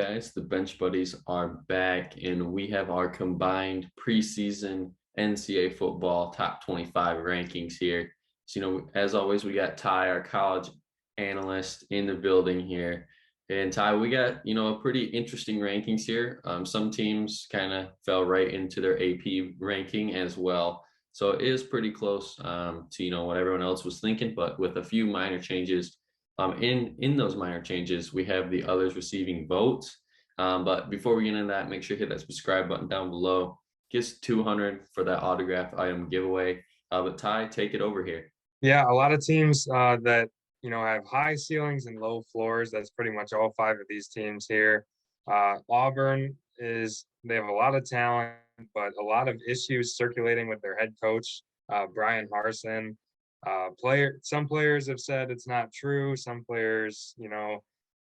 guys? The Bench Buddies are back, and we have our combined preseason NCAA football top 25 rankings here. So, as always, we got Ty, our college analyst, in the building here. And Ty, we got, a pretty interesting rankings here. Some teams kind of fell right into their AP ranking as well. So it is pretty close to, what everyone else was thinking, but with a few minor changes. In those minor changes, we have the others receiving votes. But before we get into that, make sure you hit that subscribe button down below. Gets 200 for that autograph item giveaway. But Ty, take it over here. Yeah, a lot of teams that have high ceilings and low floors. That's pretty much all five of these teams here. Auburn they have a lot of talent, but a lot of issues circulating with their head coach, Brian Harsin. Some players have said it's not true. Some players,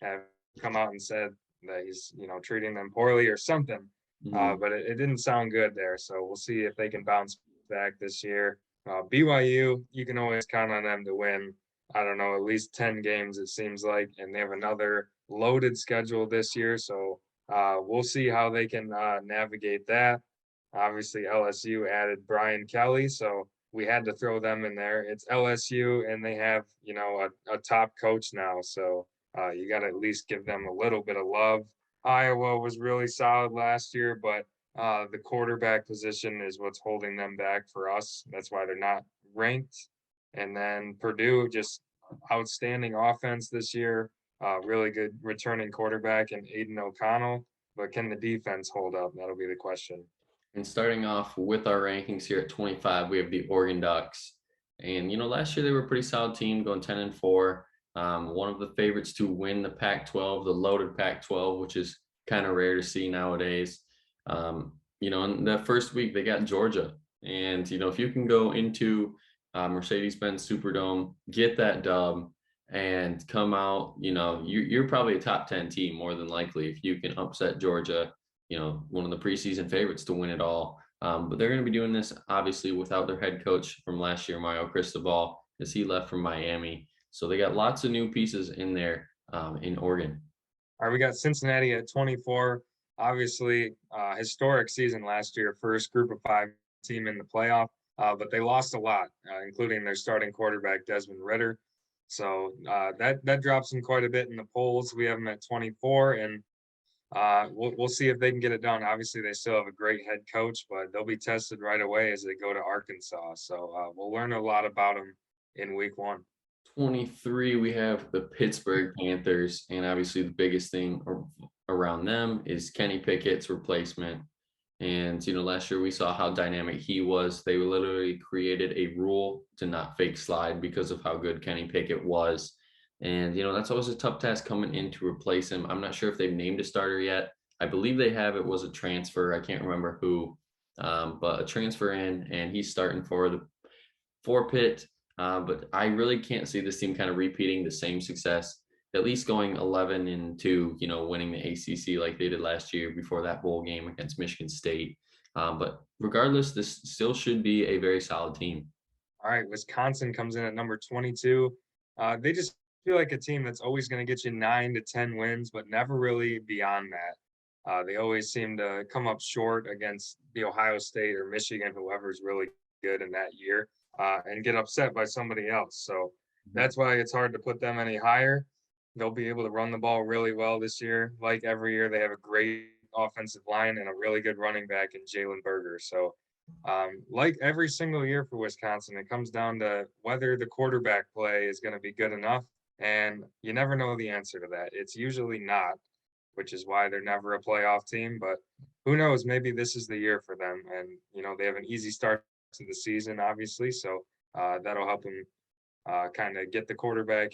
have come out and said that he's, treating them poorly or something. But it didn't sound good there. So we'll see if they can bounce back this year. BYU, you can always count on them to win, I don't know, at least 10 games, it seems like. And they have another loaded schedule this year. So we'll see how they can navigate that. Obviously, LSU added Brian Kelly. So we had to throw them in there. It's LSU, and they have, a top coach now. So you got to at least give them a little bit of love. Iowa was really solid last year, but the quarterback position is what's holding them back for us. That's why they're not ranked. And then Purdue, just outstanding offense this year. Really good returning quarterback in Aiden O'Connell. But can the defense hold up? That'll be the question. And starting off with our rankings here at 25, we have the Oregon Ducks. And, last year they were a pretty solid team, going 10-4. One of the favorites to win the Pac-12, the loaded Pac-12, which is kind of rare to see nowadays. In the first week they got Georgia. And, if you can go into Mercedes-Benz Superdome, get that dub, and come out, you're probably a top 10 team more than likely if you can upset Georgia. One of the preseason favorites to win it all. But they're going to be doing this, obviously, without their head coach from last year, Mario Cristobal, as he left from Miami. So they got lots of new pieces in there in Oregon. All right, we got Cincinnati at 24. Obviously, historic season last year, first group of five team in the playoff. But they lost a lot, including their starting quarterback, Desmond Ridder. So that drops them quite a bit in the polls. We have them at 24, and we'll see if they can get it done. Obviously, they still have a great head coach, but they'll be tested right away as they go to Arkansas. So we'll learn a lot about them in week 1. 23, we have the Pittsburgh Panthers, and obviously the biggest thing around them is Kenny Pickett's replacement. And, last year we saw how dynamic he was. They literally created a rule to not fake slide because of how good Kenny Pickett was. And, that's always a tough task coming in to replace him. I'm not sure if they've named a starter yet. I believe they have. It was a transfer. I can't remember who, but a transfer in, and he's starting for Pitt. But I really can't see this team kind of repeating the same success, at least going 11-2, winning the ACC like they did last year before that bowl game against Michigan State. But regardless, this still should be a very solid team. All right, Wisconsin comes in at number 22. They just feel like a team that's always going to get you 9 to 10 wins, but never really beyond that. They always seem to come up short against the Ohio State or Michigan, whoever's really good in that year, and get upset by somebody else. So that's why it's hard to put them any higher. They'll be able to run the ball really well this year. Like every year, they have a great offensive line and a really good running back in Jalen Berger. So like every single year for Wisconsin, it comes down to whether the quarterback play is going to be good enough. And you never know the answer to that. It's usually not, which is why they're never a playoff team. But who knows? Maybe this is the year for them. And, they have an easy start to the season, obviously. So that'll help them kind of get the quarterback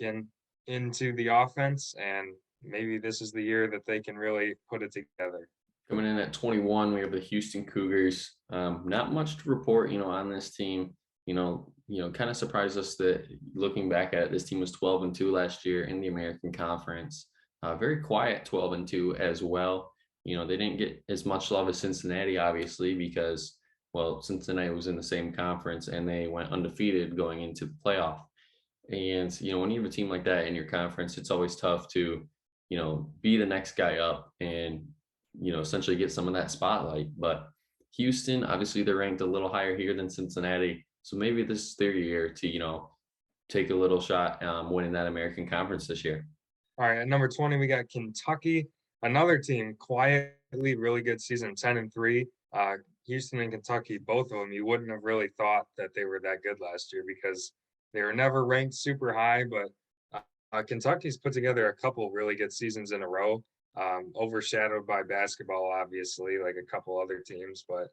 into the offense. And maybe this is the year that they can really put it together. Coming in at 21, we have the Houston Cougars. Not much to report, on this team. Kind of surprised us that looking back at it, this team was 12-2 last year in the American Conference. Very quiet 12-2 as well. They didn't get as much love as Cincinnati, obviously, because, Cincinnati was in the same conference and they went undefeated going into the playoff. And, when you have a team like that in your conference, it's always tough to, be the next guy up and, essentially get some of that spotlight. But Houston, obviously, they're ranked a little higher here than Cincinnati. So maybe this is their year to, take a little shot winning that American Conference this year. All right, at number 20, we got Kentucky, another team quietly really good season, 10-3. Houston and Kentucky, both of them, you wouldn't have really thought that they were that good last year because they were never ranked super high. But Kentucky's put together a couple really good seasons in a row, overshadowed by basketball, obviously, like a couple other teams. But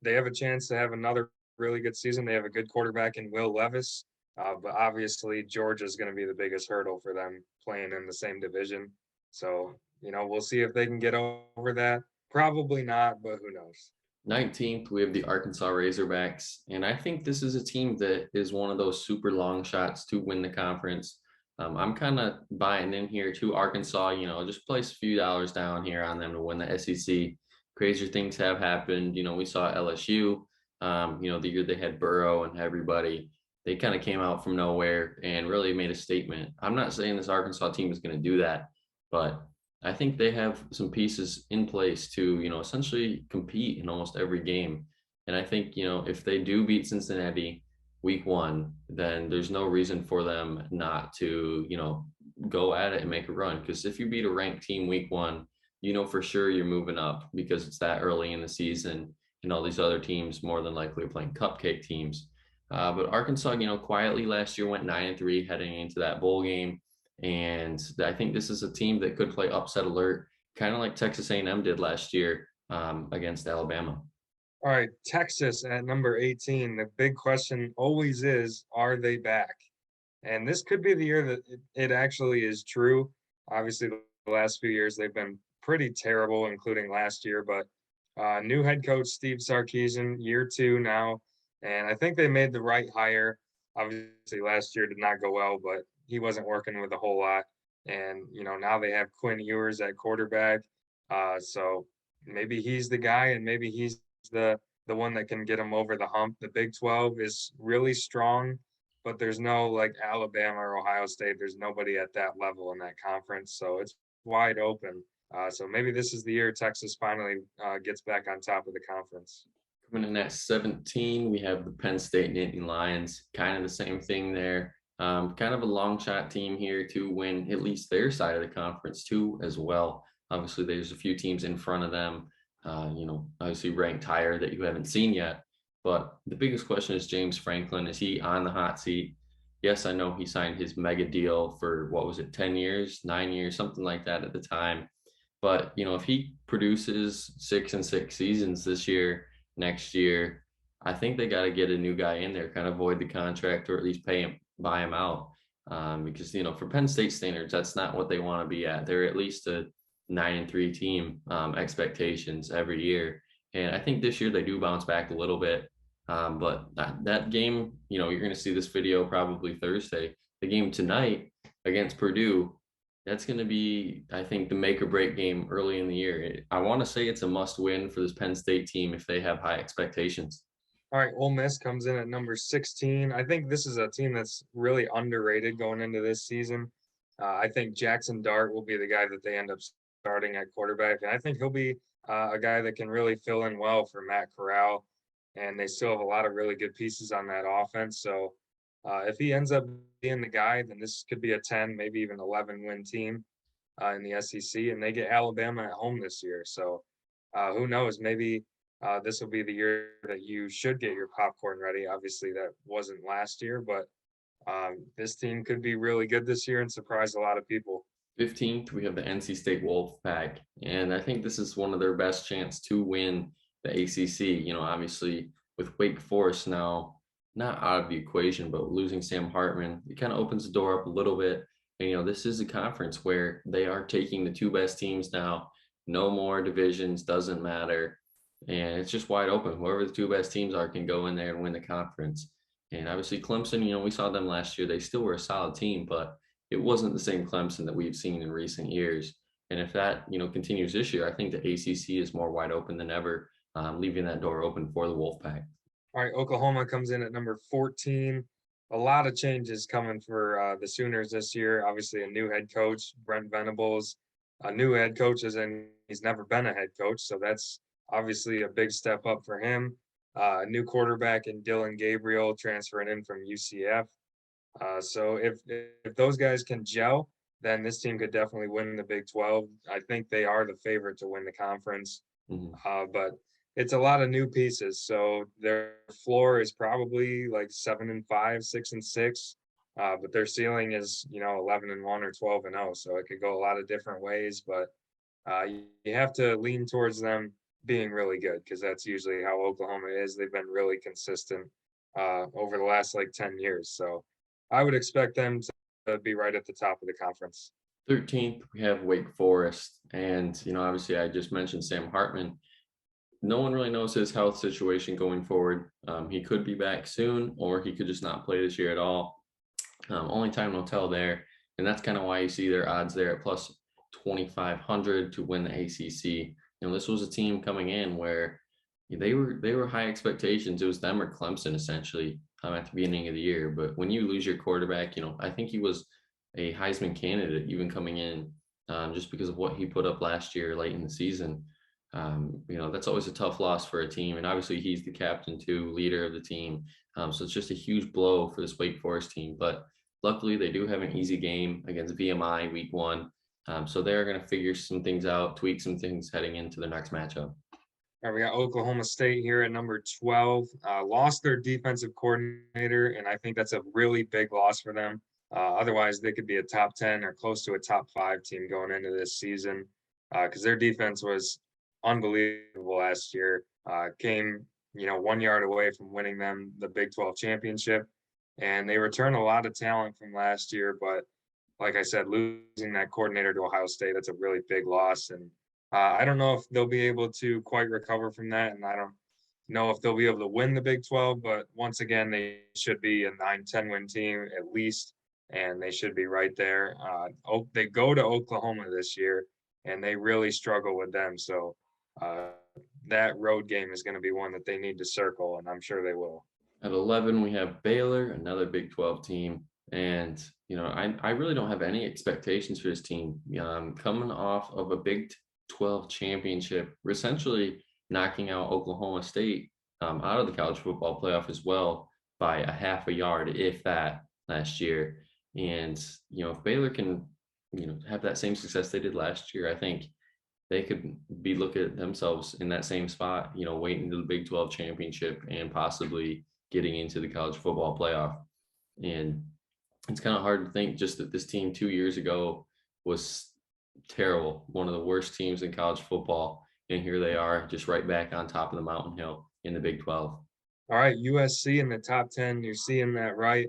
they have a chance to have another really good season. They have a good quarterback in Will Levis. But obviously, Georgia is going to be the biggest hurdle for them playing in the same division. So, we'll see if they can get over that. Probably not, but who knows? 19th, we have the Arkansas Razorbacks. And I think this is a team that is one of those super long shots to win the conference. I'm kind of buying in here to Arkansas, just place a few dollars down here on them to win the SEC. Crazier things have happened. We saw LSU, the year they had Burrow and everybody. They kind of came out from nowhere and really made a statement. I'm not saying this Arkansas team is going to do that, but I think they have some pieces in place to, essentially compete in almost every game. And I think, if they do beat Cincinnati week 1, then there's no reason for them not to, go at it and make a run. Because if you beat a ranked team week 1, for sure you're moving up because it's that early in the season and all these other teams more than likely are playing cupcake teams. But Arkansas, quietly last year went 9-3 heading into that bowl game. And I think this is a team that could play upset alert, kind of like Texas A&M did last year against Alabama. All right, Texas at number 18. The big question always is, are they back? And this could be the year that it actually is true. Obviously, the last few years they've been pretty terrible, including last year. But new head coach Steve Sarkisian, year 2 now. And I think they made the right hire. Obviously, last year did not go well, but he wasn't working with a whole lot. And, now they have Quinn Ewers at quarterback. So maybe he's the guy and maybe he's the one that can get them over the hump. The Big 12 is really strong, but there's no like Alabama or Ohio State. There's nobody at that level in that conference. So it's wide open. So maybe this is the year Texas finally gets back on top of the conference. Coming in at 17, we have the Penn State Nittany Lions. Kind of the same thing there. Kind of a long shot team here to win at least their side of the conference too as well. Obviously, there's a few teams in front of them, obviously ranked higher that you haven't seen yet. But the biggest question is James Franklin. Is he on the hot seat? Yes, I know he signed his mega deal for, 10 years, 9 years, something like that at the time. But, if he produces 6-6 seasons this year, next year, I think they got to get a new guy in there, kind of void the contract or at least pay him, buy him out. Because, for Penn State standards, that's not what they want to be at. They're at least a 9-3 team expectations every year. And I think this year they do bounce back a little bit. But that game, you're going to see this video probably Thursday. The game tonight against Purdue, that's going to be, I think, the make or break game early in the year. I want to say it's a must win for this Penn State team if they have high expectations. All right, Ole Miss comes in at number 16. I think this is a team that's really underrated going into this season. I think Jackson Dart will be the guy that they end up starting at quarterback, and I think he'll be a guy that can really fill in well for Matt Corral. And they still have a lot of really good pieces on that offense. So if he ends up being the guy, then this could be a 10, maybe even 11-win team in the SEC, and they get Alabama at home this year. So who knows? Maybe this will be the year that you should get your popcorn ready. Obviously, that wasn't last year, but this team could be really good this year and surprise a lot of people. 15th, we have the NC State Wolfpack, and I think this is one of their best chance to win the ACC. Obviously with Wake Forest now not out of the equation, but losing Sam Hartman, it kind of opens the door up a little bit. And this is a conference where they are taking the 2 best teams now. No more divisions, doesn't matter. And it's just wide open. Whoever the 2 best teams are can go in there and win the conference. And obviously Clemson, we saw them last year. They still were a solid team, but it wasn't the same Clemson that we've seen in recent years. And if that, continues this year, I think the ACC is more wide open than ever, leaving that door open for the Wolfpack. All right, Oklahoma comes in at number 14. a lot of changes coming for the Sooners this year. Obviously, a new head coach, Brent Venables, a new head coach, as in he's never been a head coach, so that's obviously a big step up for him. A new quarterback in Dylan Gabriel transferring in from UCF. So if those guys can gel, then this team could definitely win the Big 12. I think they are the favorite to win the conference, Mhm. but it's a lot of new pieces. So their floor is probably like 7-5, 6-6, but their ceiling is 11-1 or 12-0. So it could go a lot of different ways, but you have to lean towards them being really good because that's usually how Oklahoma is. They've been really consistent over the last like 10 years. So I would expect them to be right at the top of the conference. 13th, we have Wake Forest. And, obviously I just mentioned Sam Hartman. No one really knows his health situation going forward. He could be back soon, or he could just not play this year at all. Only time will tell there. And that's kind of why you see their odds there at plus 2,500 to win the ACC. This was a team coming in where they were high expectations. It was them or Clemson essentially at the beginning of the year. But when you lose your quarterback, I think he was a Heisman candidate even coming in, just because of what he put up last year late in the season. That's always a tough loss for a team, and obviously he's the captain too, leader of the team. So it's just a huge blow for this Wake Forest team. But luckily, they do have an easy game against VMI week 1. So they're going to figure some things out, tweak some things heading into the next matchup. All right, we got Oklahoma State here at number 12. Lost their defensive coordinator, and I think that's a really big loss for them. Otherwise, they could be a top 10 or close to a top 5 team going into this season because their defense was unbelievable last year. Came, 1 yard away from winning them the Big 12 championship, and they returned a lot of talent from last year. But like I said, losing that coordinator to Ohio State, that's a really big loss. And I don't know if they'll be able to quite recover from that. And I don't know if they'll be able to win the Big 12. But once again, they should be a 9-10 win team at least. And they should be right there. They go to Oklahoma this year, and they really struggle with them. So that road game is going to be one that they need to circle, and I'm sure they will. At 11, we have Baylor, another Big 12 team. And, I really don't have any expectations for this team. Coming off of a Big 12 championship, we're essentially knocking out Oklahoma State out of the college football playoff as well by a half a yard, if that, last year. And, if Baylor can, have that same success they did last year, I think they could be looking at themselves in that same spot, waiting to the Big 12 championship and possibly getting into the college football playoff. And it's kind of hard to think just that this team 2 years ago was terrible, one of the worst teams in college football. And here they are, just right back on top of the mountain hill in the Big 12. All right, USC in the top 10. You're seeing that right.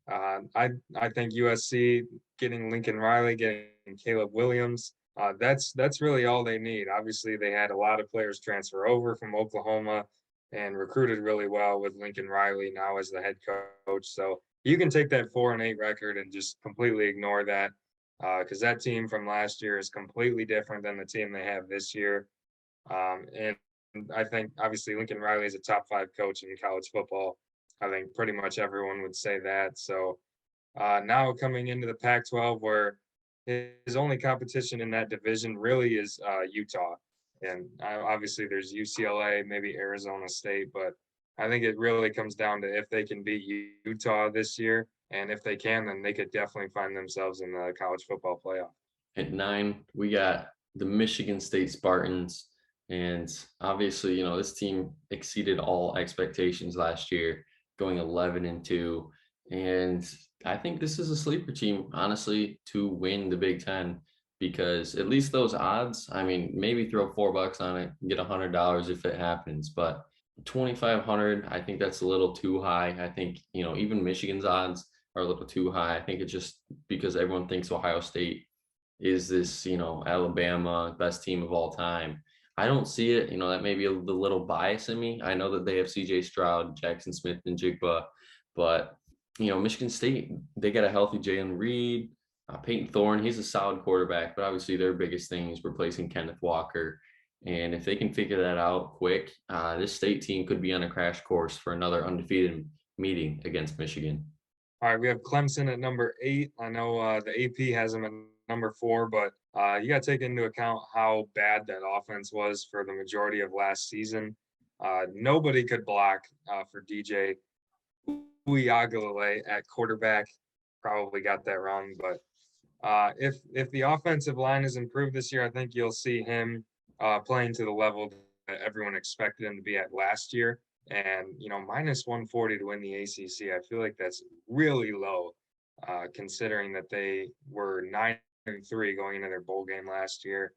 I think USC getting Lincoln Riley, getting Caleb Williams. That's really all they need. Obviously, they had a lot of players transfer over from Oklahoma and recruited really well with Lincoln Riley now as the head coach. So you can take that 4-8 record and just completely ignore that because that team from last year is completely different than the team they have this year. And I think obviously Lincoln Riley is a top 5 coach in college football. I think pretty much everyone would say that. So now coming into the Pac-12, where his only competition in that division really is Utah, and obviously there's UCLA, maybe Arizona State, but I think it really comes down to if they can beat Utah this year, and if they can, then they could definitely find themselves in the college football playoff. At 9, we got the Michigan State Spartans. And obviously, this team exceeded all expectations last year, going 11-2. And I think this is a sleeper team, honestly, to win the Big Ten, because at least those odds, I mean, maybe throw $4 on it, get $100 if it happens. But 2,500, I think that's a little too high. I think, even Michigan's odds are a little too high. I think it's just because everyone thinks Ohio State is this, Alabama best team of all time. I don't see it. That may be the little bias in me. I know that they have CJ Stroud, Jackson Smith, and Jigba, but Michigan State, they got a healthy Jalen Reed, Peyton Thorne. He's a solid quarterback, but obviously their biggest thing is replacing Kenneth Walker. And if they can figure that out quick, this state team could be on a crash course for another undefeated meeting against Michigan. All right, we have Clemson at number 8. I know the AP has them at number 4, but you got to take into account how bad that offense was for the majority of last season. Nobody could block for DJ Uiagalelei at quarterback. Probably got that wrong, but if the offensive line is improved this year, I think you'll see him playing to the level that everyone expected him to be at last year. And minus 140 to win the ACC, I feel like that's really low, considering that they were 9-3 going into their bowl game last year.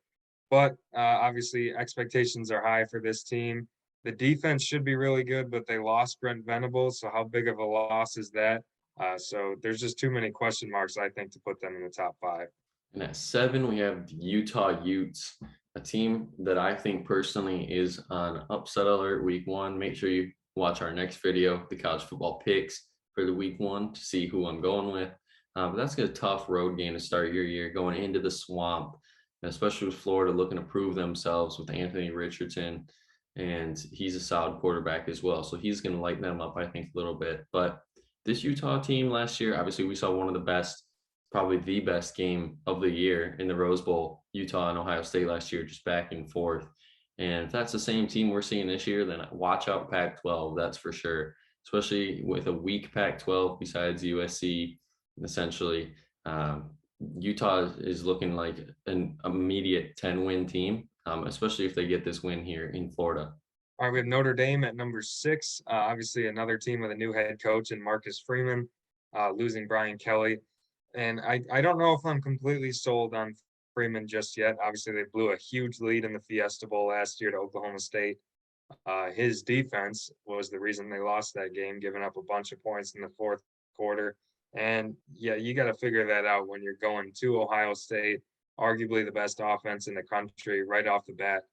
But obviously, expectations are high for this team. The defense should be really good, but they lost Brent Venables. So how big of a loss is that? So there's just too many question marks, I think, to put them in the top 5. And at 7, we have the Utah Utes, a team that I think personally is on upset alert week 1. Make sure you watch our next video, the college football picks for the week 1, to see who I'm going with. But that's a tough road game to start your year, going into the swamp, especially with Florida looking to prove themselves with Anthony Richardson. And he's a solid quarterback as well. So he's going to lighten them up, I think, a little bit. But this Utah team last year, obviously we saw one of the best, probably the best game of the year in the Rose Bowl, Utah and Ohio State last year, just back and forth. And if that's the same team we're seeing this year, then watch out Pac-12, that's for sure, especially with a weak Pac-12 besides USC, essentially. Utah is looking like an immediate 10-win team, especially if they get this win here in Florida. All right, we have Notre Dame at number 6. Obviously, another team with a new head coach in Marcus Freeman, losing Brian Kelly. And I don't know if I'm completely sold on Freeman just yet. Obviously, they blew a huge lead in the Fiesta Bowl last year to Oklahoma State. His defense was the reason they lost that game, giving up a bunch of points in the fourth quarter. And yeah, you got to figure that out when you're going to Ohio State, arguably the best offense in the country right off the bat,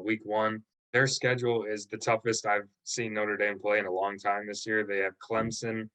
week 1. Their schedule is the toughest I've seen Notre Dame play in a long time this year. They have Clemson.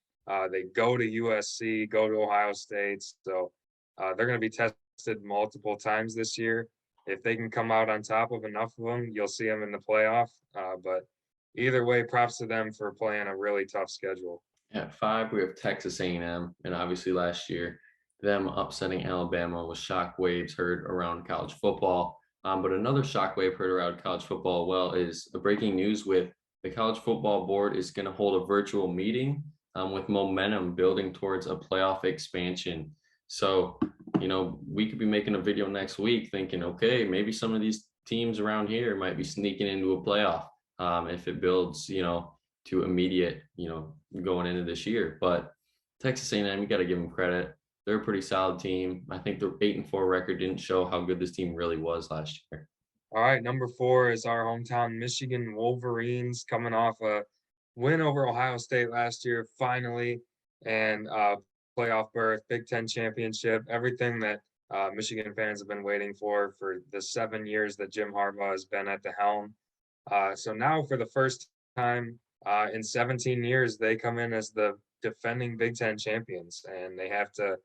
They go to USC, go to Ohio State. So they're going to be tested multiple times this year. If they can come out on top of enough of them, you'll see them in the playoff. But either way, props to them for playing a really tough schedule. At 5, we have Texas A&M, and obviously last year, them upsetting Alabama was shockwaves heard around college football. But another shockwave heard around college football, well, is the breaking news with the College Football Board is going to hold a virtual meeting with momentum building towards a playoff expansion. So, we could be making a video next week thinking, okay, maybe some of these teams around here might be sneaking into a playoff if it builds, to immediate, going into this year. But Texas A&M, you got to give them credit. They're a pretty solid team. I think the 8-4 record didn't show how good this team really was last year. All right, number 4 is our hometown Michigan Wolverines, coming off a win over Ohio State last year, finally, and playoff berth, Big Ten championship, everything that Michigan fans have been waiting for the 7 years that Jim Harbaugh has been at the helm. So now, for the first time in 17 years, they come in as the defending Big Ten champions, and they have to,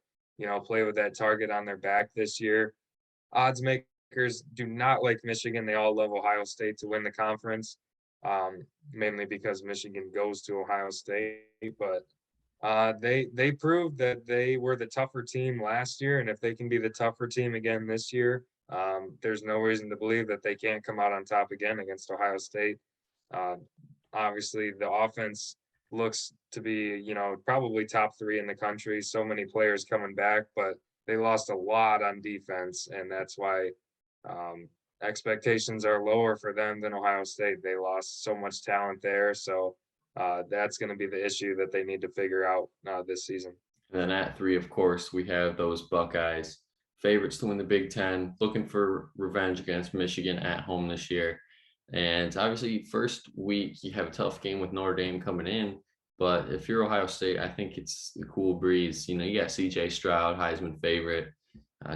play with that target on their back this year. Odds makers do not like Michigan. They all love Ohio State to win the conference, mainly because Michigan goes to Ohio State. But they proved that they were the tougher team last year, and if they can be the tougher team again this year, there's no reason to believe that they can't come out on top again against Ohio State. Obviously, the offense looks to be, probably top 3 in the country. So many players coming back, but they lost a lot on defense, and that's why expectations are lower for them than Ohio State. They lost so much talent there, so that's going to be the issue that they need to figure out this season. And then at 3, of course, we have those Buckeyes, favorites to win the Big Ten, looking for revenge against Michigan at home this year. And obviously, first week, you have a tough game with Notre Dame coming in. But if you're Ohio State, I think it's the cool breeze. You got C.J. Stroud, Heisman favorite,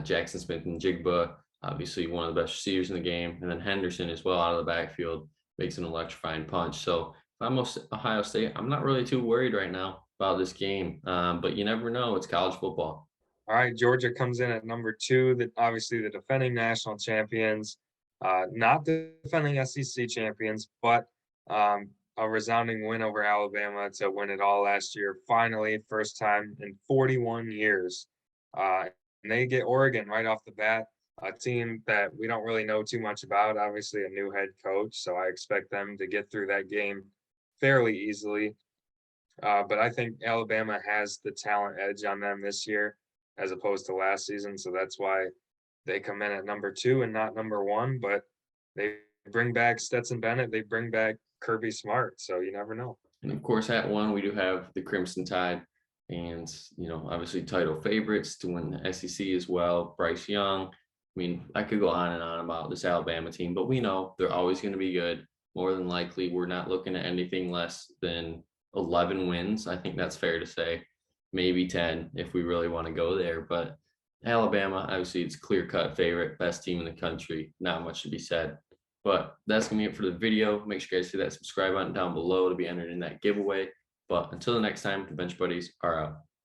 Jackson Smith and Jigba, obviously one of the best receivers in the game. And then Henderson as well out of the backfield makes an electrifying punch. So if I'm Ohio State, I'm not really too worried right now about this game. But you never know. It's college football. All right, Georgia comes in at number 2, obviously the defending national champions. Not the defending SEC champions, but a resounding win over Alabama to win it all last year. Finally, first time in 41 years. And they get Oregon right off the bat, a team that we don't really know too much about. Obviously, a new head coach, so I expect them to get through that game fairly easily. But I think Alabama has the talent edge on them this year as opposed to last season. So that's why they come in at number 2 and not number 1. But they bring back Stetson Bennett. They bring back Kirby Smart. So you never know. And of course, at 1, we do have the Crimson Tide. And, obviously title favorites to win the SEC as well. Bryce Young. I mean, I could go on and on about this Alabama team, but we know they're always going to be good. More than likely, we're not looking at anything less than 11 wins. I think that's fair to say. Maybe 10 if we really want to go there. But Alabama, obviously, it's clear-cut favorite, best team in the country. Not much to be said. But that's going to be it for the video. Make sure you guys hit that subscribe button down below to be entered in that giveaway. But until the next time, the Bench Buddies are out.